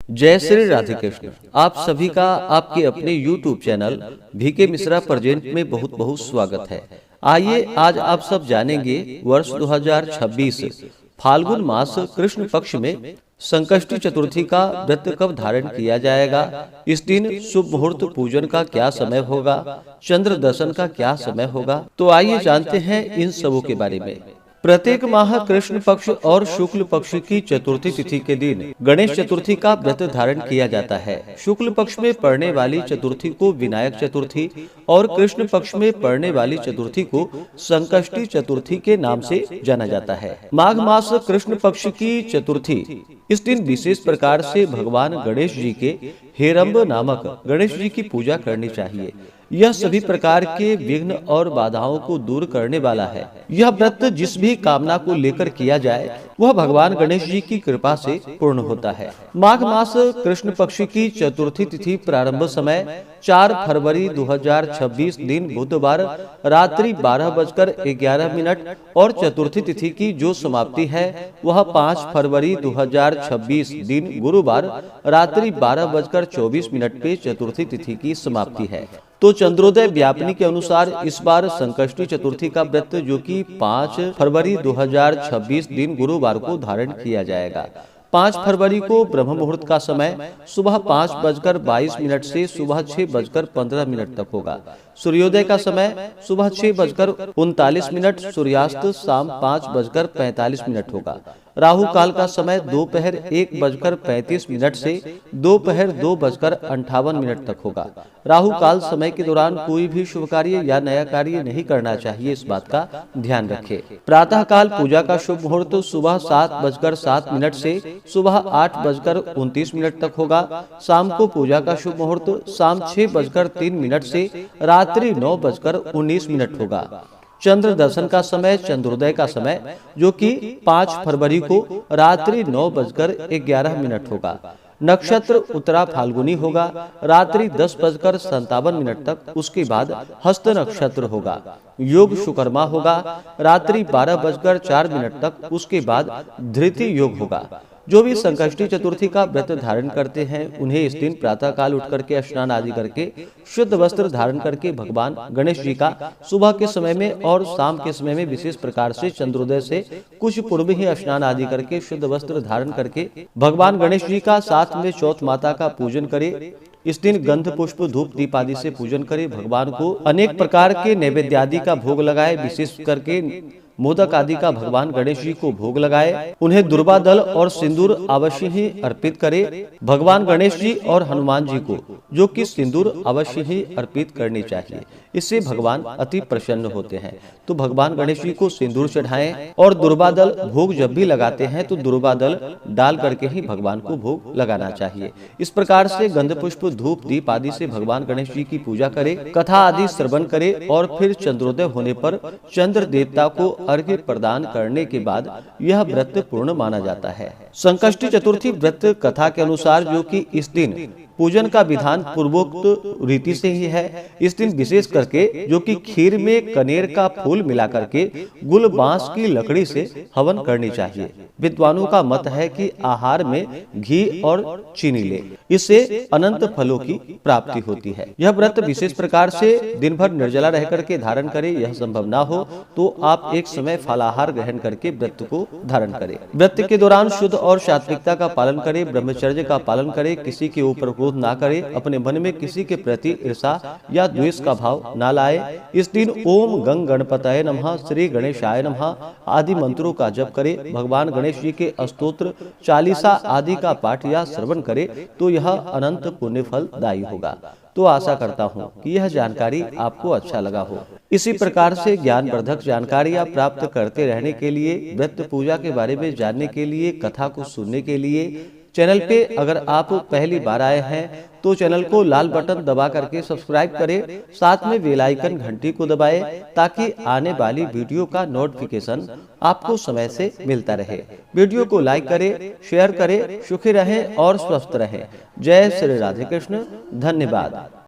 जय श्री राधे कृष्ण। आप सभी का आपके अपने YouTube channel VK Mishra present में बहुत बहुत स्वागत है। आइए आज आप सब जानेंगे वर्ष 2026 फाल्गुन मास कृष्ण पक्ष में संकष्टी चतुर्थी का व्रत कब धारण किया जाएगा, इस दिन शुभ मुहूर्त पूजन का क्या समय होगा, चंद्र दर्शन का क्या समय होगा। तो आइए जानते हैं इन सबों के बारे में। प्रत्येक माह कृष्ण पक्ष और शुक्ल पक्ष की चतुर्थी तिथि के दिन गणेश चतुर्थी का व्रत धारण किया जाता है। शुक्ल पक्ष में पड़ने वाली चतुर्थी को विनायक चतुर्थी और कृष्ण पक्ष में पड़ने वाली चतुर्थी को संकष्टी चतुर्थी के नाम से जाना जाता है। माघ मास कृष्ण पक्ष की चतुर्थी, इस दिन विशेष प्रकार से भगवान गणेश जी के हेरंब नामक गणेश जी की पूजा करनी चाहिए। यह सभी प्रकार के विघ्न और बाधाओं को दूर करने वाला है। यह व्रत जिस भी कामना को लेकर किया जाए वह भगवान गणेश जी की कृपा से पूर्ण होता है। माघ मास कृष्ण पक्ष की चतुर्थी तिथि प्रारंभ समय 4 फरवरी 2026 दिन बुधवार रात्रि 12:11 और चतुर्थी तिथि की जो समाप्ति है वह 5 फरवरी 2026 दिन गुरुवार रात्रि 12:24 पे चतुर्थी तिथि की समाप्ति है। तो चंद्रोदय व्यापनी के अनुसार इस बार संकष्टी चतुर्थी का व्रत जो कि 5 फरवरी 2026 दिन गुरुवार को धारण किया जाएगा। 5 फरवरी को ब्रह्म मुहूर्त का समय सुबह 5:22 से सुबह 6:15 तक होगा। सूर्योदय का समय सुबह 6:39, सूर्यास्त शाम 5:45 होगा। राहु काल का समय दोपहर 1:35 से दोपहर 2:58 तक होगा। राहु काल समय के दौरान कोई भी शुभ कार्य या नया कार्य नहीं करना चाहिए, इस बात का ध्यान रखें। प्रातः काल पूजा का शुभ मुहूर्त सुबह 7:07 से सुबह 8:29 तक होगा। शाम को पूजा का शुभ मुहूर्त शाम 6:03 से रात्रि 9:19 होगा। चंद्र दर्शन का समय चंद्रोदय का समय जो कि 5 फरवरी को रात्रि 9:11 होगा। नक्षत्र उत्तरा फाल्गुनी होगा रात्रि 10:57 तक। उसके बाद हस्त नक्षत्र होगा। योग शुकर्मा होगा रात्रि 12:04 तक। उसके बाद धृति योग होगा। जो भी संकष्टी चतुर्थी का व्रत धारण करते हैं उन्हें इस दिन प्रातः काल उठ करके स्नान आदि करके शुद्ध वस्त्र धारण करके भगवान गणेश जी का सुबह के समय में और शाम के समय में विशेष प्रकार से चंद्रोदय से कुछ पूर्व ही स्नान आदि करके शुद्ध वस्त्र धारण करके भगवान गणेश जी का साथ में चौथ माता का पूजन करे। इस दिन गंध पुष्प धूप दीप आदि से पूजन करे। भगवान को अनेक प्रकार के नैवेद्य आदि का भोग लगाए, विशेष करके मोदक आदि का भगवान गणेश जी को भोग लगाए। उन्हें दुर्वा दल और सिंदूर अवश्य ही अर्पित करे। भगवान गणेश जी और हनुमान जी को जो कि सिंदूर अवश्य ही अर्पित करनी चाहिए, इससे भगवान अति प्रसन्न होते हैं। तो भगवान गणेश जी को सिंदूर चढ़ाएं और दुर्वा दल भोग जब भी लगाते हैं तो दुर्वा दल डाल करके ही भगवान को भोग लगाना चाहिए। इस प्रकार से गंध पुष्प धूप दीप आदि से भगवान गणेश जी की पूजा करे, कथा आदि श्रवण करे और फिर चंद्रोदय होने पर चंद्र देवता को अर्घ्य प्रदान करने के बाद यह व्रत पूर्ण माना जाता है। संकष्टी चतुर्थी व्रत कथा के अनुसार जो कि इस दिन पूजन का विधान पूर्वोक्त रीति से ही है। इस दिन विशेष करके जो कि खीर में कनेर का फूल मिला करके गुल बांस की लकड़ी से हवन करनी चाहिए। विद्वानों का मत है कि आहार में घी और चीनी ले, इससे अनंत फलों की प्राप्ति होती है। यह व्रत विशेष प्रकार से दिन भर निर्जला रह करके धारण करे। यह संभव ना हो तो आप एक समय फलाहार ग्रहण करके व्रत को धारण करें। व्रत के दौरान शुद्ध और सात्विकता का पालन करें, ब्रह्मचर्य का पालन करें, किसी के ऊपर ना करे, अपने मन में किसी के प्रति ईर्षा या द्वेष का भाव ना लाए। इस दिन ओम गंग गणपतये नमः, श्री गणेशाय नमः आदि मंत्रों का जप करे। भगवान गणेश जी के स्तोत्र चालीसा आदि का पाठ या श्रवण करे तो यह अनंत पुण्य फलदायी होगा। तो आशा करता हूँ कि यह जानकारी आपको अच्छा लगा हो। इसी प्रकार से ज्ञानवर्धक जानकारियाँ प्राप्त करते रहने के लिए, व्रत पूजा के बारे में जानने के लिए, कथा को सुनने के लिए चैनल पे अगर आप पहली बार आए हैं तो चैनल को लाल बटन दबा करके सब्सक्राइब करें, साथ में बेल आइकन घंटी को दबाएं ताकि आने वाली वीडियो का नोटिफिकेशन आपको समय से मिलता रहे। वीडियो को लाइक करें, शेयर करें। सुखी रहें और स्वस्थ रहें। जय श्री राधे कृष्ण। धन्यवाद।